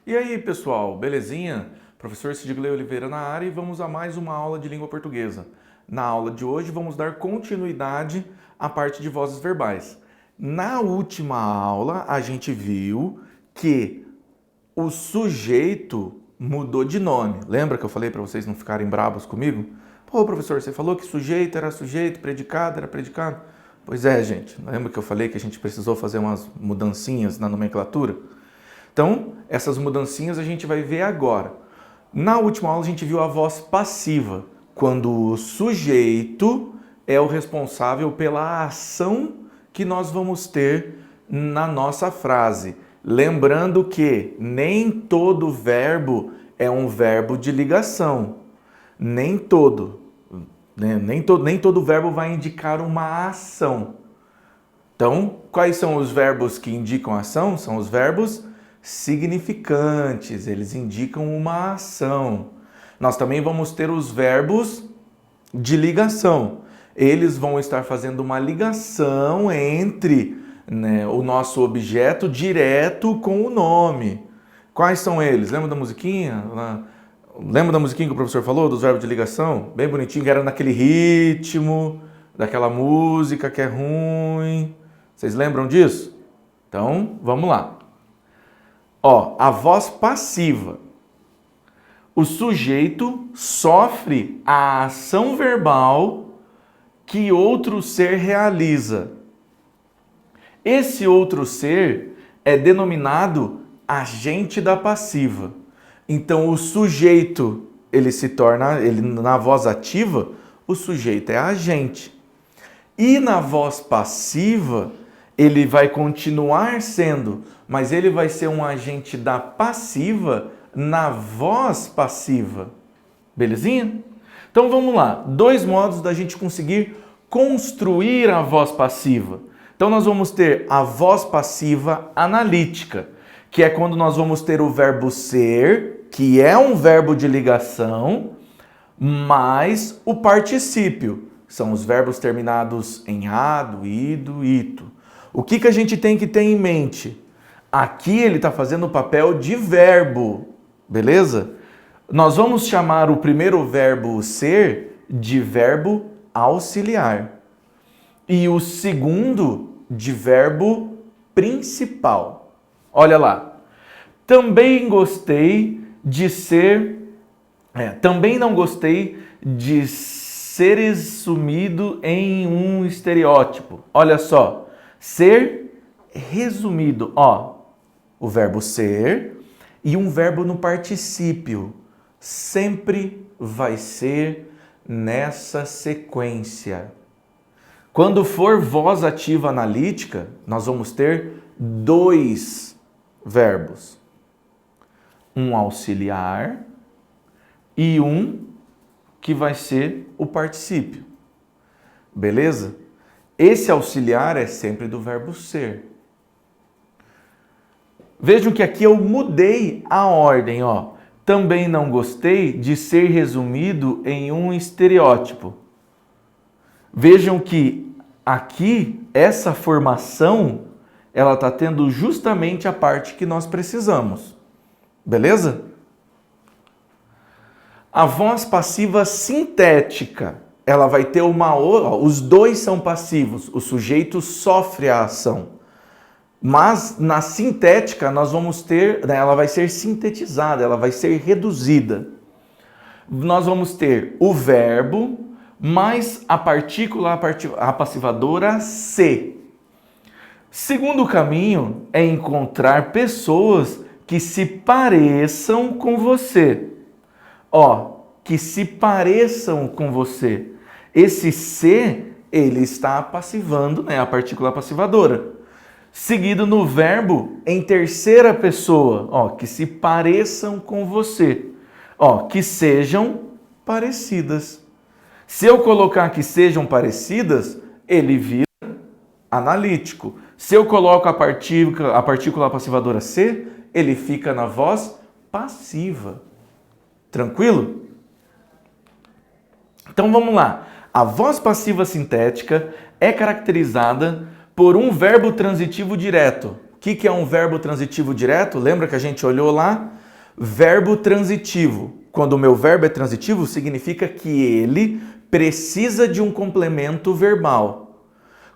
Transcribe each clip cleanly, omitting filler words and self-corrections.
E aí, pessoal, belezinha? Professor Sidgley Oliveira na área e vamos a mais uma aula de língua portuguesa. Na aula de hoje vamos dar continuidade à parte de vozes verbais. Na última aula a gente viu que o sujeito mudou de nome. Lembra que eu falei para vocês não ficarem bravos comigo? Pô, professor, você falou que sujeito era sujeito, predicado era predicado. Pois é, gente. Lembra que eu falei que a gente precisou fazer umas mudancinhas na nomenclatura? Então, essas mudancinhas a gente vai ver agora. Na última aula a gente viu a voz passiva, quando o sujeito é o responsável pela ação que nós vamos ter na nossa frase. Lembrando que nem todo verbo é um verbo de ligação. Nem todo verbo vai indicar uma ação. Então, quais são os verbos que indicam ação? São os verbos significantes, eles indicam uma ação. Nós também vamos ter os verbos de ligação. Eles vão estar fazendo uma ligação entre o nosso objeto direto com o nome. Quais são eles? Lembra da musiquinha? Lembra da musiquinha que o professor falou, dos verbos de ligação? Bem bonitinho, que era naquele ritmo, daquela música que é ruim. Vocês lembram disso? Então, vamos lá. Ó, a voz passiva. O sujeito sofre a ação verbal que outro ser realiza. Esse outro ser é denominado agente da passiva. Então, o sujeito, na voz ativa, o sujeito é agente. E na voz passiva, ele vai continuar sendo, mas ele vai ser um agente da passiva na voz passiva. Belezinha? Então vamos lá. 2 modos da gente conseguir construir a voz passiva. Então nós vamos ter a voz passiva analítica, que é quando nós vamos ter o verbo ser, que é um verbo de ligação, mais o particípio. São os verbos terminados em ado, ido, ito. O que a gente tem que ter em mente? Aqui ele está fazendo o papel de verbo, beleza? Nós vamos chamar o primeiro verbo ser de verbo auxiliar e o segundo de verbo principal. Olha lá. Também não gostei de ser resumido em um estereótipo. Olha só. Ser resumido, o verbo ser e um verbo no particípio. Sempre vai ser nessa sequência. Quando for voz ativa analítica, nós vamos ter 2 verbos. Um auxiliar e um que vai ser o particípio. Beleza? Esse auxiliar é sempre do verbo ser. Vejam que aqui eu mudei a ordem, Também não gostei de ser resumido em um estereótipo. Vejam que aqui, essa formação, ela está tendo justamente a parte que nós precisamos. Beleza? A voz passiva sintética. Ela vai ter os 2 são passivos, o sujeito sofre a ação. Mas na sintética nós vamos ter, ela vai ser sintetizada, ela vai ser reduzida. Nós vamos ter o verbo mais a partícula apassivadora se. Segundo caminho é encontrar pessoas que se pareçam com você. Que se pareçam com você. Esse se, ele está passivando, a partícula passivadora. Seguido no verbo em terceira pessoa, que se pareçam com você. Que sejam parecidas. Se eu colocar que sejam parecidas, ele vira analítico. Se eu coloco a partícula passivadora se, ele fica na voz passiva. Tranquilo? Então vamos lá. A voz passiva sintética é caracterizada por um verbo transitivo direto. O que é um verbo transitivo direto? Lembra que a gente olhou lá? Verbo transitivo. Quando o meu verbo é transitivo, significa que ele precisa de um complemento verbal.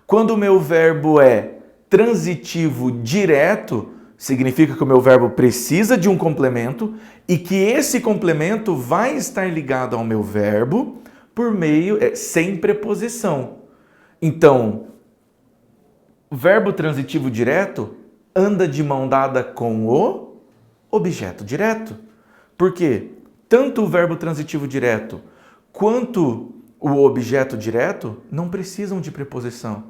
Quando o meu verbo é transitivo direto, significa que o meu verbo precisa de um complemento e que esse complemento vai estar ligado ao meu verbo por meio, sem preposição. Então, o verbo transitivo direto anda de mão dada com o objeto direto. Por quê? Tanto o verbo transitivo direto quanto o objeto direto não precisam de preposição.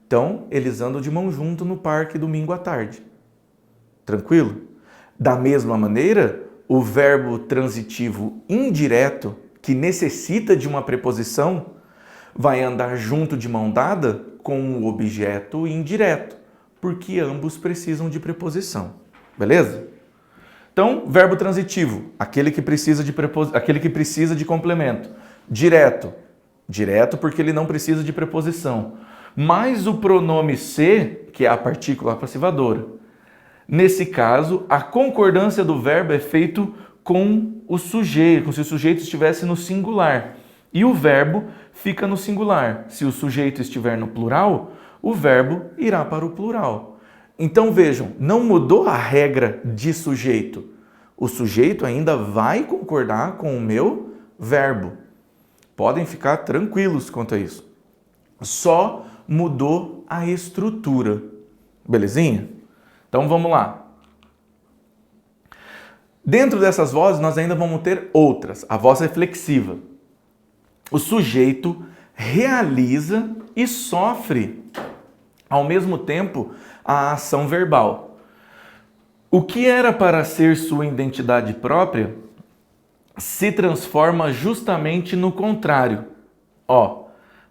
Então, eles andam de mão junto no parque domingo à tarde. Tranquilo? Da mesma maneira, o verbo transitivo indireto, que necessita de uma preposição, vai andar junto de mão dada com o objeto indireto, porque ambos precisam de preposição. Beleza? Então, verbo transitivo, aquele que precisa de complemento. Direto, direto porque ele não precisa de preposição. Mais o pronome se, que é a partícula passivadora. Nesse caso, a concordância do verbo é feita com o sujeito, como se o sujeito estivesse no singular. E o verbo fica no singular. Se o sujeito estiver no plural, o verbo irá para o plural. Então vejam, não mudou a regra de sujeito. O sujeito ainda vai concordar com o meu verbo. Podem ficar tranquilos quanto a isso. Só mudou a estrutura. Belezinha? Então vamos lá. Dentro dessas vozes nós ainda vamos ter outras. A voz reflexiva. O sujeito realiza e sofre ao mesmo tempo a ação verbal. O que era para ser sua identidade própria se transforma justamente no contrário.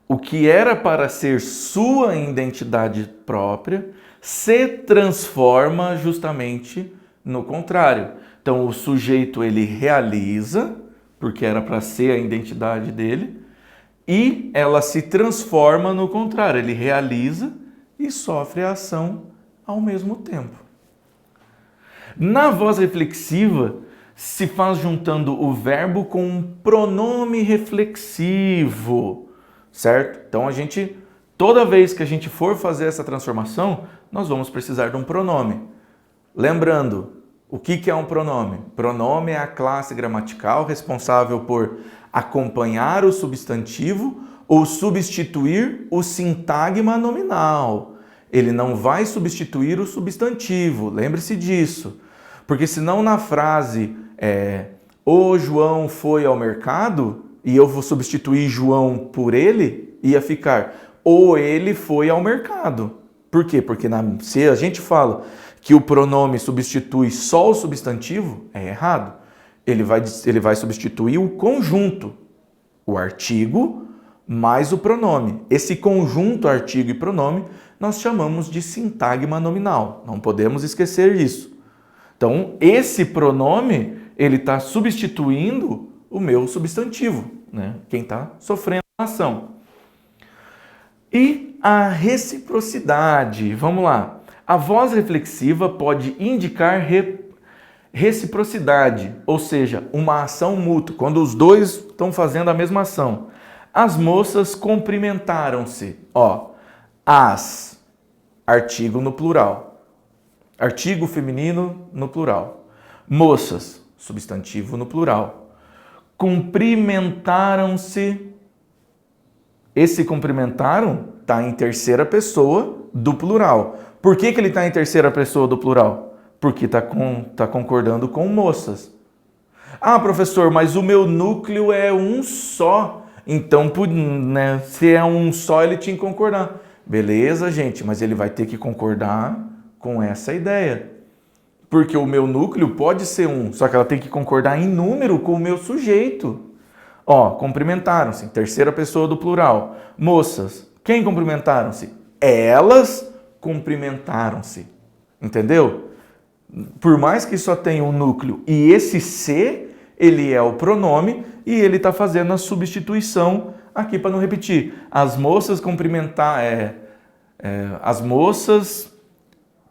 O que era para ser sua identidade própria se transforma justamente no contrário. Então o sujeito ele realiza, porque era para ser a identidade dele, e ela se transforma no contrário. Ele realiza e sofre a ação ao mesmo tempo. Na voz reflexiva, se faz juntando o verbo com um pronome reflexivo, certo? Então toda vez que a gente for fazer essa transformação, nós vamos precisar de um pronome. Lembrando, o que é um pronome? Pronome é a classe gramatical responsável por acompanhar o substantivo ou substituir o sintagma nominal. Ele não vai substituir o substantivo, lembre-se disso. Porque senão na frase o João foi ao mercado e eu vou substituir João por ele, ia ficar ou ele foi ao mercado. Por quê? Porque se a gente fala que o pronome substitui só o substantivo, é errado. Ele vai substituir o conjunto, o artigo mais o pronome. Esse conjunto artigo e pronome nós chamamos de sintagma nominal. Não podemos esquecer isso. Então, esse pronome, ele está substituindo o meu substantivo, né? Quem está sofrendo a ação. E a reciprocidade, vamos lá. A voz reflexiva pode indicar reciprocidade, ou seja, uma ação mútua, quando os dois estão fazendo a mesma ação. As moças cumprimentaram-se. As, artigo no plural. Artigo feminino no plural. Moças, substantivo no plural. Cumprimentaram-se. Esse cumprimentaram está em terceira pessoa do plural. Por que ele está em terceira pessoa do plural? Porque está concordando com moças. Ah, professor, mas o meu núcleo é um só. Então, né, se é um só, ele tinha que concordar. Beleza, gente, mas ele vai ter que concordar com essa ideia. Porque o meu núcleo pode ser um, só que ela tem que concordar em número com o meu sujeito. Cumprimentaram-se, terceira pessoa do plural. Moças, quem cumprimentaram-se? Elas cumprimentaram-se. Entendeu? Por mais que só tenha um núcleo e esse se, ele é o pronome e ele está fazendo a substituição aqui para não repetir. As moças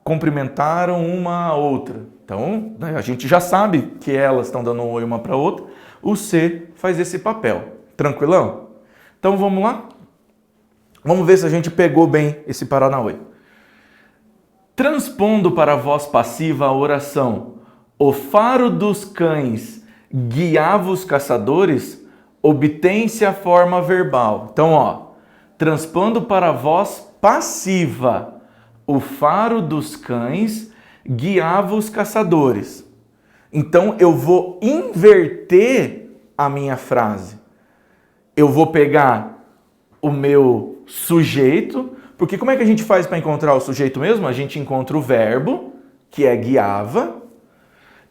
cumprimentaram uma a outra. Então, né, a gente já sabe que elas estão dando um oi uma para a outra. O C faz esse papel. Tranquilão? Então, vamos lá? Vamos ver se a gente pegou bem esse Paranauê. Transpondo para a voz passiva a oração, o faro dos cães guiava os caçadores, obtém-se a forma verbal. Então, ó, transpondo para a voz passiva, o faro dos cães guiava os caçadores. Então, eu vou inverter a minha frase. Eu vou pegar o meu sujeito, porque como é que a gente faz para encontrar o sujeito mesmo? A gente encontra o verbo, que é guiava,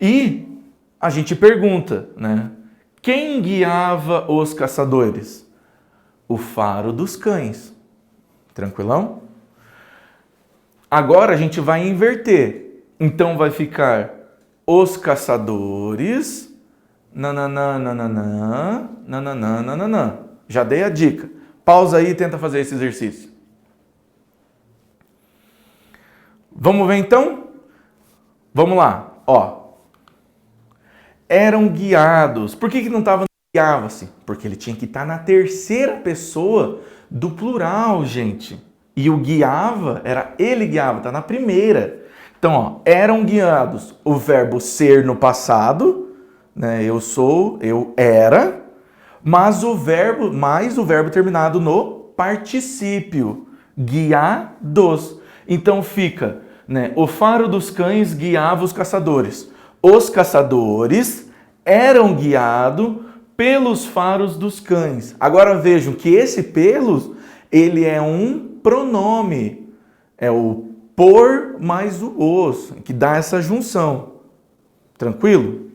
e a gente pergunta, né? Quem guiava os caçadores? O faro dos cães. Tranquilão? Agora a gente vai inverter. Então vai ficar os caçadores, nananã, nananã, nananã, nananã. Já dei a dica. Pausa aí e tenta fazer esse exercício. Vamos ver então? Vamos lá. Ó. Eram guiados. Por que não estava guiava-se? Porque ele tinha que estar na terceira pessoa do plural, gente. E o guiava, era ele guiava, está na primeira. Então, ó, eram guiados. O verbo ser no passado, né? Eu sou, eu era. Mas o verbo terminado no particípio, guiados. Então fica, né? O faro dos cães guiava os caçadores. Os caçadores eram guiados pelos faros dos cães. Agora vejam que esse pelos, ele é um pronome. É o por mais o os, que dá essa junção. Tranquilo?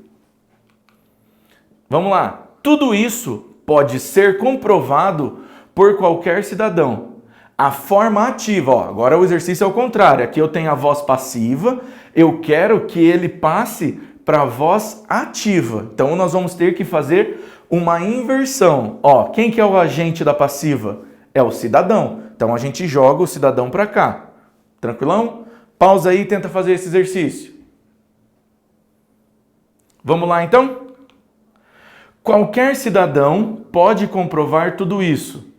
Vamos lá. Tudo isso pode ser comprovado por qualquer cidadão. A forma ativa, ó, agora o exercício é o contrário. Aqui eu tenho a voz passiva, eu quero que ele passe para a voz ativa. Então nós vamos ter que fazer uma inversão. Ó, quem que é o agente da passiva? É o cidadão. Então a gente joga o cidadão para cá. Tranquilão? Pausa aí e tenta fazer esse exercício. Vamos lá então? Qualquer cidadão pode comprovar tudo isso.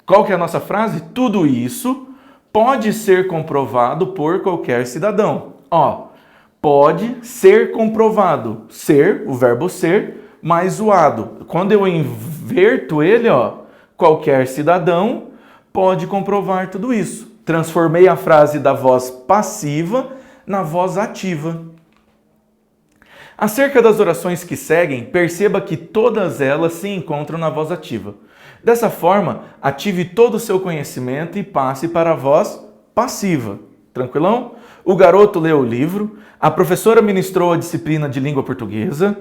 Qual que é a nossa frase? Tudo isso pode ser comprovado por qualquer cidadão. Ó, pode ser comprovado. Ser, o verbo ser, mais o ado. Quando eu inverto ele, ó, qualquer cidadão pode comprovar tudo isso. Transformei a frase da voz passiva na voz ativa. Acerca das orações que seguem, perceba que todas elas se encontram na voz ativa. Dessa forma, ative todo o seu conhecimento e passe para a voz passiva. Tranquilão? O garoto leu o livro, a professora ministrou a disciplina de língua portuguesa,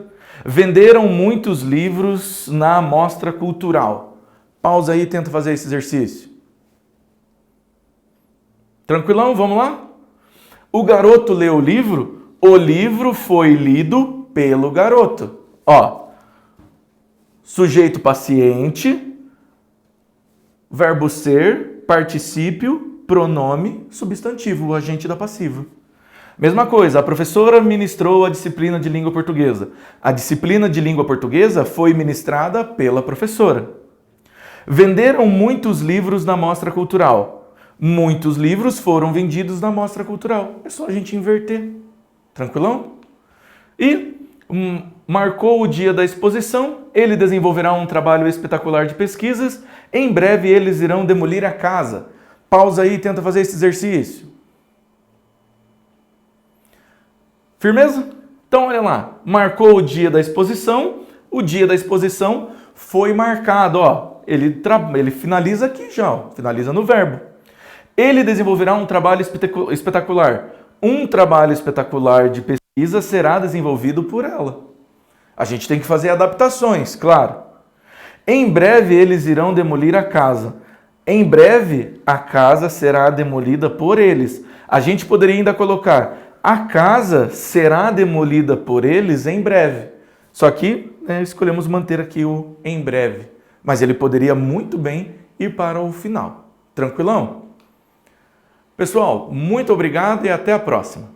venderam muitos livros na amostra cultural. Pausa aí e tenta fazer esse exercício. Tranquilão? Vamos lá? O garoto leu o livro. O livro foi lido pelo garoto. Ó, sujeito paciente, verbo ser, particípio, pronome, substantivo, o agente da passiva. Mesma coisa, a professora ministrou a disciplina de língua portuguesa. A disciplina de língua portuguesa foi ministrada pela professora. Venderam muitos livros na mostra cultural. Muitos livros foram vendidos na mostra cultural. É só a gente inverter. Tranquilão? E marcou o dia da exposição, ele desenvolverá um trabalho espetacular de pesquisas, em breve eles irão demolir a casa. Pausa aí e tenta fazer esse exercício. Firmeza? Então olha lá, marcou o dia da exposição foi marcado, ó, ele finaliza aqui já, ó, finaliza no verbo. Ele desenvolverá um trabalho espetacular. Um trabalho espetacular de pesquisa será desenvolvido por ela. A gente tem que fazer adaptações, claro. Em breve eles irão demolir a casa. Em breve a casa será demolida por eles. A gente poderia ainda colocar: a casa será demolida por eles em breve. Só que escolhemos manter aqui o em breve. Mas ele poderia muito bem ir para o final. Tranquilão? Pessoal, muito obrigado e até a próxima!